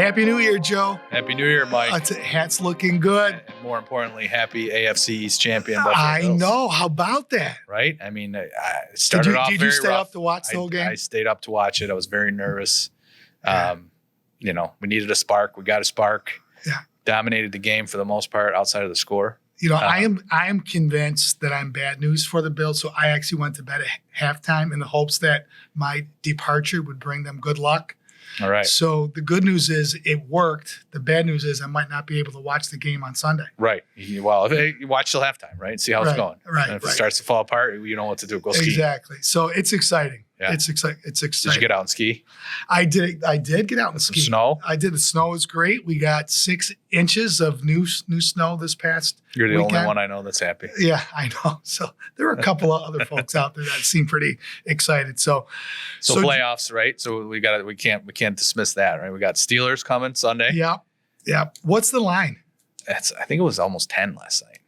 Happy New Year, Joe. Happy New Year, Mike. Hat's looking good. And more importantly, happy AFC East champion Buffalo I Bills. know. How about that? Right? I mean, I started off very rough. Did you stay up to watch the whole game? I stayed up to watch it. I was very nervous. Yeah. We needed a spark. We got a spark. Yeah. Dominated the game for the most part outside of the score. I am convinced that I'm bad news for the Bills. So I actually went to bed at halftime in the hopes that my departure would bring them good luck. All right. So the good news is it worked. The bad news is I might not be able to watch the game on Sunday. Right. Well, you watch till halftime, right? See how it's going. Right. And if it starts to fall apart, you know what to do. Go ski. Exactly. So it's exciting. Yeah. It's exciting. Did you get out and ski? I did get out and ski. Snow? I did. The snow was great. We got 6 inches of new snow this past You're the weekend. only one I know that's happy. Yeah, I know. So there were a couple of other folks out there that seemed pretty excited. So playoffs, right? So we can't dismiss that, right? We got Steelers coming Sunday. Yeah. What's the line? I think it was almost 10 last night.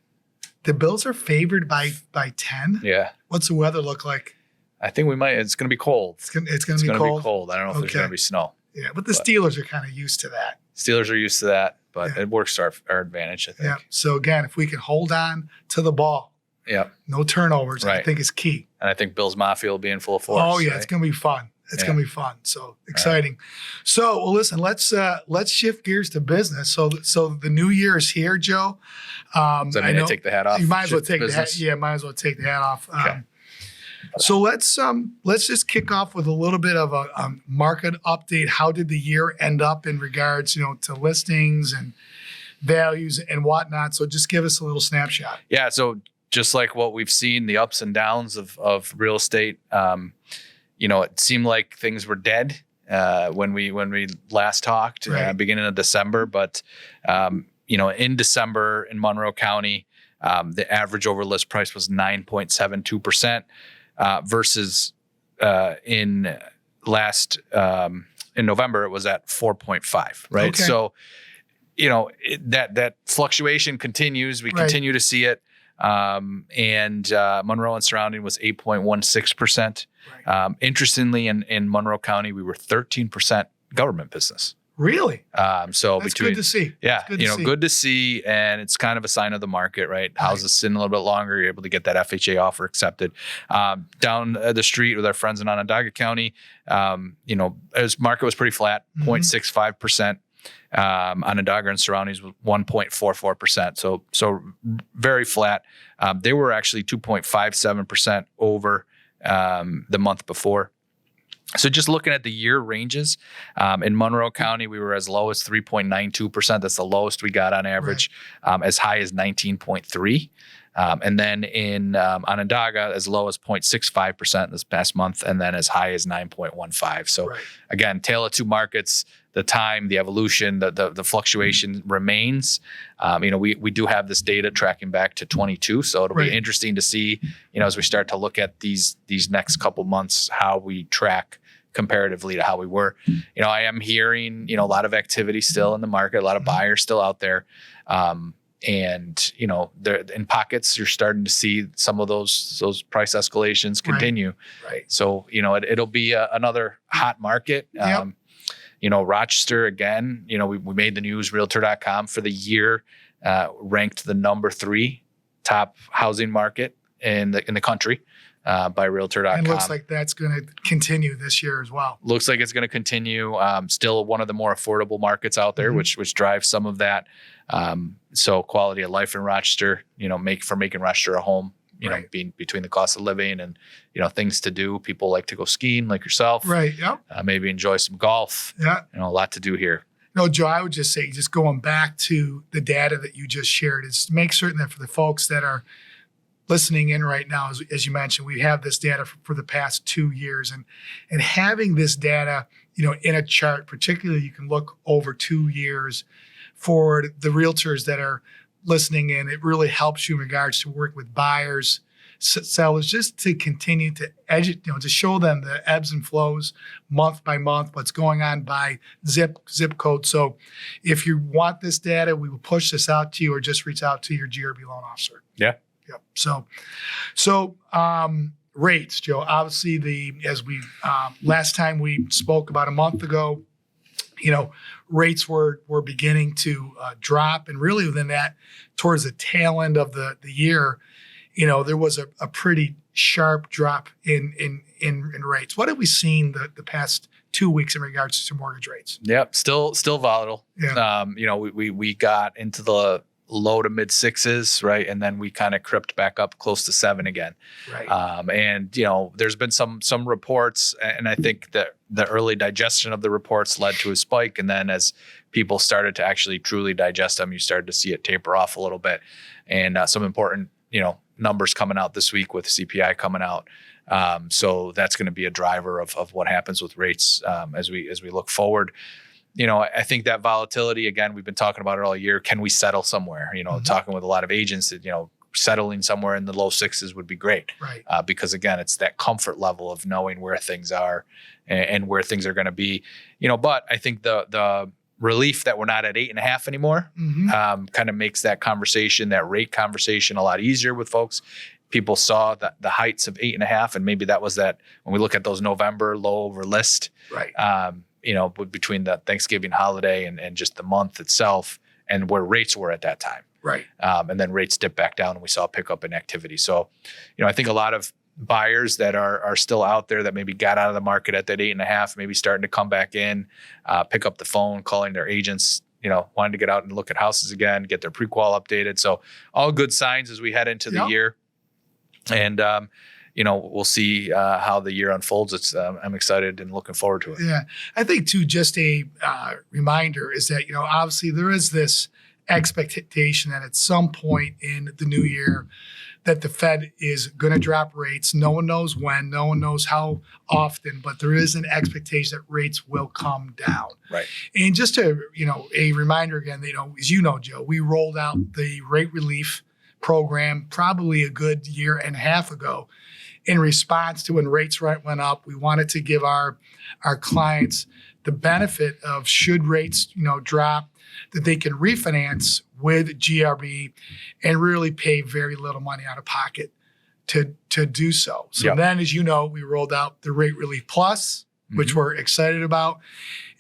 The Bills are favored by 10. Yeah. What's the weather look like? I think we might. It's going to be cold. It's going to be cold. I don't know if there's going to be snow. Yeah, but the Steelers are kind of used to that. Steelers are used to that, but it works to our advantage, I think. Yeah. So again, if we can hold on to the ball, no turnovers, I think is key. And I think Bills Mafia will be in full force. Oh yeah, right? It's going to be fun. It's going to be fun. So exciting. Right. So well, listen, let's shift gears to business. So the new year is here, Joe. Does that mean I take the hat off? You might as well take the hat. Yeah, might as well take the hat off. Okay. So let's just kick off with a little bit of a market update. How did the year end up in regards, to listings and values and whatnot? So just give us a little snapshot. Yeah. So just like what we've seen, the ups and downs of real estate. It seemed like things were dead when we last talked, beginning of December. But in December in Monroe County, the average over list price was 9.72%. Versus in November, it was at 4.5, right? Okay. So, that fluctuation continues. We continue to see it. And Monroe and surrounding was 8.16%. Right. Interestingly, in Monroe County, we were 13% government business. Really? So that's good to see. Yeah, good to see, and it's kind of a sign of the market, right? Houses sitting a little bit longer, you're able to get that FHA offer accepted. Down the street with our friends in Onondaga County, as market was pretty flat, 0.65%. Onondaga and surroundings was 1.44%. So very flat. They were actually 2.57% over the month before. So just looking at the year ranges, in Monroe County, we were as low as 3.92%. That's the lowest we got on average, as high as 19.3%. And then in Onondaga, as low as 0.65% this past month, and then as high as 9.15%. So again, tale of two markets. The time, the evolution, the fluctuation remains. We do have this data tracking back to 22, so it'll be interesting to see, as we start to look at these next couple months, how we track comparatively to how we were. I am hearing, a lot of activity still in the market, a lot of buyers still out there. And in pockets, you're starting to see some of those price escalations continue. Right. So, it'll be another hot market. Rochester, again, we made the news, Realtor.com for the year, ranked the number 3 top housing market in the country by Realtor.com. And looks like that's going to continue this year as well. Looks like it's going to continue. Still one of the more affordable markets out there, which drives some of that. So quality of life in Rochester, making Rochester a home. Being between the cost of living and, things to do. People like to go skiing like yourself. Right, yep. Maybe enjoy some golf. Yeah. A lot to do here. No, Joe, I would just say, just going back to the data that you just shared, is to make certain that for the folks that are listening in right now, as you mentioned, we have this data for the past 2 years. And having this data, in a chart, particularly you can look over 2 years for the realtors that are listening in, it really helps you in regards to work with buyers, sellers, just to continue to to show them the ebbs and flows month by month, what's going on by zip code. So if you want this data, we will push this out to you, or just reach out to your GRB loan officer. Yeah. Yep. So rates, Joe, obviously as we last time we spoke about a month ago, rates were beginning to drop, and really within that, towards the tail end of the year, there was a pretty sharp drop in rates. What have we seen the past 2 weeks in regards to mortgage rates? Yep, still volatile. Yeah. We got into the low to mid sixes, right, and then we kind of crept back up close to 7 again. Right. And there's been some reports, and I think that the early digestion of the reports led to a spike, and then as people started to actually truly digest them, you started to see it taper off a little bit, and some important numbers coming out this week with CPI coming out. So that's going to be a driver of what happens with rates as we look forward. I think that volatility, again, we've been talking about it all year. Can we settle somewhere? Talking with a lot of agents that, settling somewhere in the low 6s would be great. Right. Because again, it's that comfort level of knowing where things are and where things are going to be, but I think the relief that we're not at 8.5 anymore kind of makes that rate conversation a lot easier with folks. People saw the heights of 8.5, and maybe that was that when we look at those November low over list, right. Between the Thanksgiving holiday and just the month itself and where rates were at that time. Right. And then rates dipped back down and we saw a pickup in activity. So, I think a lot of buyers that are still out there that maybe got out of the market at that 8.5, maybe starting to come back in, pick up the phone, calling their agents, wanting to get out and look at houses again, get their pre-qual updated. So all good signs as we head into the year. And, we'll see how the year unfolds. I'm excited and looking forward to it. Yeah. I think too, just a reminder is that, obviously there is this expectation that at some point in the new year that the Fed is going to drop rates. No one knows when, no one knows how often, but there is an expectation that rates will come down. Right. And just a reminder again, that, as Joe, we rolled out the rate relief program probably a good year and a half ago in response to when rates went up. We wanted to give our clients the benefit of, should rates drop, that they can refinance with GRB and really pay very little money out of pocket to do so. So then, as we rolled out the Rate Relief Plus, which we're excited about.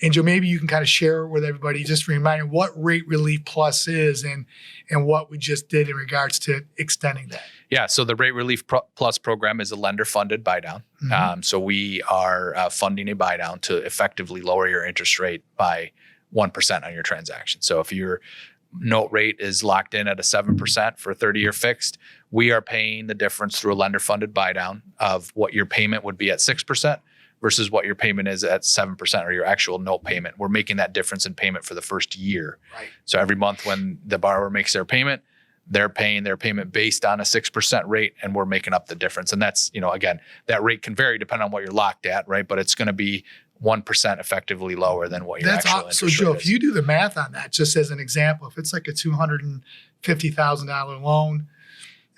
And Joe, maybe you can kind of share with everybody, just a reminder what Rate Relief Plus is and what we just did in regards to extending that. Yeah, so the Rate Relief Plus program is a lender-funded buy-down. So we are funding a buy-down to effectively lower your interest rate by 1% on your transaction. So if your note rate is locked in at a 7% for a 30-year fixed, we are paying the difference through a lender-funded buy-down of what your payment would be at 6% versus what your payment is at 7% or your actual note payment. We're making that difference in payment for the first year. Right. So every month when the borrower makes their payment, they're paying their payment based on a 6% rate, and we're making up the difference. And that's, again, that rate can vary depending on what you're locked at, right? But it's going to be 1% effectively lower than what your actual interest so rate Joe, is. if you do the math on that, just as an example, if it's like a $250,000 loan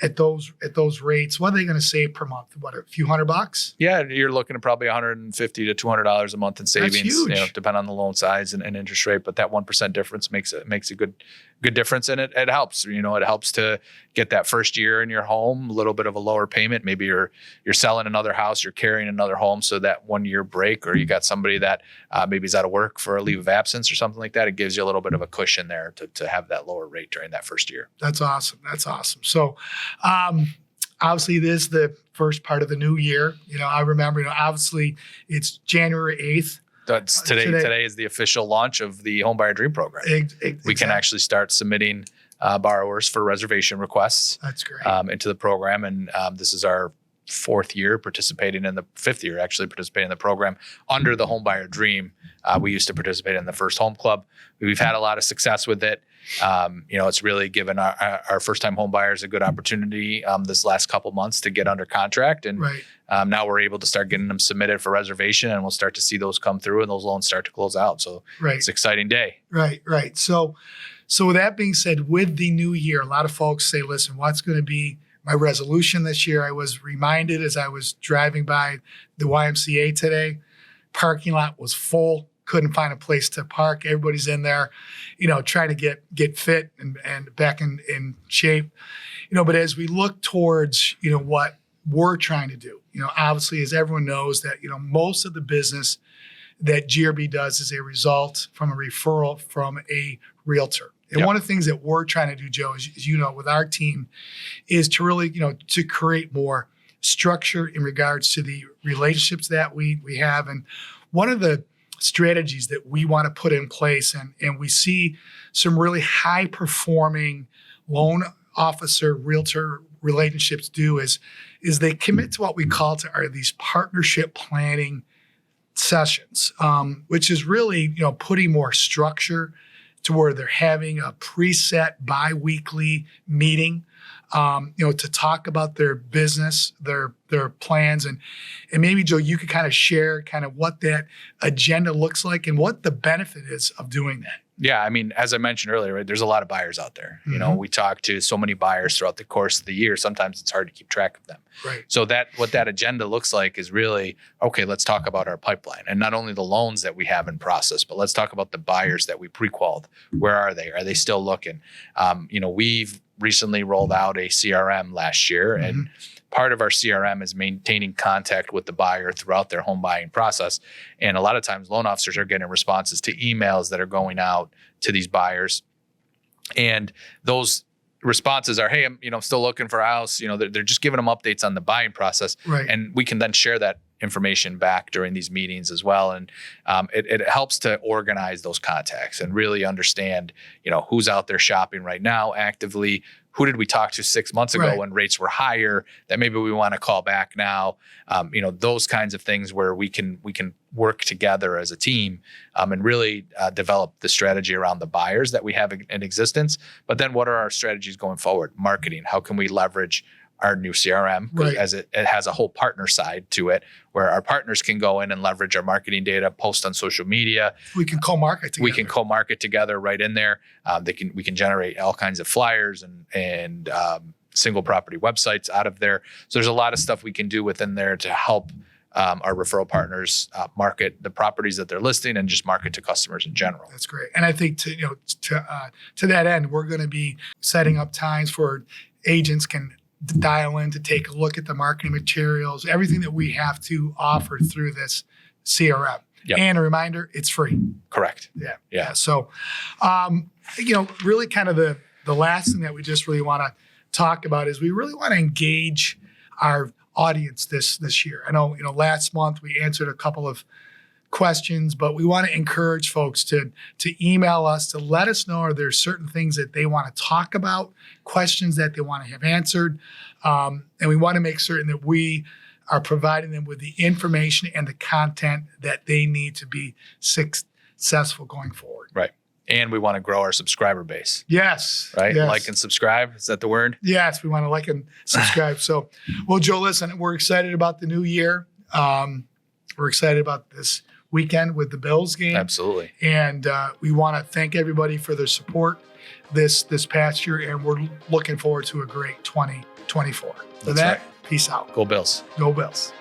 at those rates, what are they going to save per month? What, a few $100? Yeah, you're looking at probably $150 to $200 a month in savings. That's huge. Depending on the loan size and interest rate. But that 1% difference makes a good difference, and it helps. It helps to get that first year in your home, a little bit of a lower payment. Maybe you're selling another house, you're carrying another home, so that 1 year break, or you got somebody that maybe is out of work for a leave of absence or something like that. It gives you a little bit of a cushion there to have that lower rate during that first year. That's awesome. So, obviously, this is the first part of the new year. I remember, obviously, it's January 8th. That's today is the official launch of the Homebuyer Dream Program. We can actually start submitting borrowers for reservation requests. That's great. Into the program, and this is our fifth year participating in the program under the Homebuyer Dream. We used to participate in the First Home Club. We've had a lot of success with it. It's really given our first-time home buyers a good opportunity this last couple months to get under contract. And now we're able to start getting them submitted for reservation, and we'll start to see those come through and those loans start to close out. So it's an exciting day. Right. So with that being said, with the new year, a lot of folks say, listen, what's going to be my resolution this year? I was reminded as I was driving by the YMCA today, parking lot was full. Couldn't find a place to park. Everybody's in there, trying to get fit and back in shape. But as we look towards, what we're trying to do, obviously, as everyone knows that, most of the business that GRB does is a result from a referral from a realtor. And Yep. one of the things that we're trying to do, Joe, as you know, with our team, is to really, to create more structure in regards to the relationships that we have. And one of the strategies that we want to put in place, and we see some really high performing loan officer realtor relationships do, is they commit to what we call are these partnership planning sessions, which is really putting more structure to where they're having a preset bi-weekly meeting, to talk about their business, their plans, and maybe, Joe, you could kind of share kind of what that agenda looks like and what the benefit is of doing that. Yeah, I mean, as I mentioned earlier, right, there's a lot of buyers out there. Mhm. We talk to so many buyers throughout the course of the year. Sometimes it's hard to keep track of them. Right. So what that agenda looks like is really, okay, let's talk about our pipeline, and not only the loans that we have in process, but let's talk about the buyers that we pre-qualified. Where are they? Are they still looking? We've recently rolled out a CRM last year, and part of our CRM is maintaining contact with the buyer throughout their home buying process. And a lot of times loan officers are getting responses to emails that are going out to these buyers. And those responses are, hey, I'm still looking for a house. They're just giving them updates on the buying process. Right. And we can then share that information back during these meetings as well. And it helps to organize those contacts and really understand, who's out there shopping right now actively. Who did we talk to 6 months ago Right. when rates were higher that maybe we want to call back now? Those kinds of things where we can work together as a team and really develop the strategy around the buyers that we have in existence. But then what are our strategies going forward? Marketing. How can we leverage our new CRM, Right. as it has a whole partner side to it, where our partners can go in and leverage our marketing data, post on social media. We can co-market together. We can co-market together right in there. We can generate all kinds of flyers and single property websites out of there. So there's a lot of stuff we can do within there to help our referral partners market the properties that they're listing and just market to customers in general. That's great. And I think to that end, we're going to be setting up times for agents can dial in to take a look at the marketing materials, everything that we have to offer through this CRM. Yep. And a reminder, it's free. Correct. Yeah. So, really kind of the last thing that we just really want to talk about is we really want to engage our audience this year. I know, last month we answered a couple of questions, but we want to encourage folks to email us to let us know are there certain things that they want to talk about, questions that they want to have answered, and we want to make certain that we are providing them with the information and the content that they need to be successful going forward. Right. And we want to grow our subscriber base. Yes. Right. Yes. Like and subscribe. Is that the word? Yes, we want to like and subscribe. So, well, Joe, listen, we're excited about the new year. We're excited about this weekend with the Bills game. Absolutely. And we want to thank everybody for their support this past year, and we're looking forward to a great 2024. For That's that, right. peace out. Go Bills. Go Bills.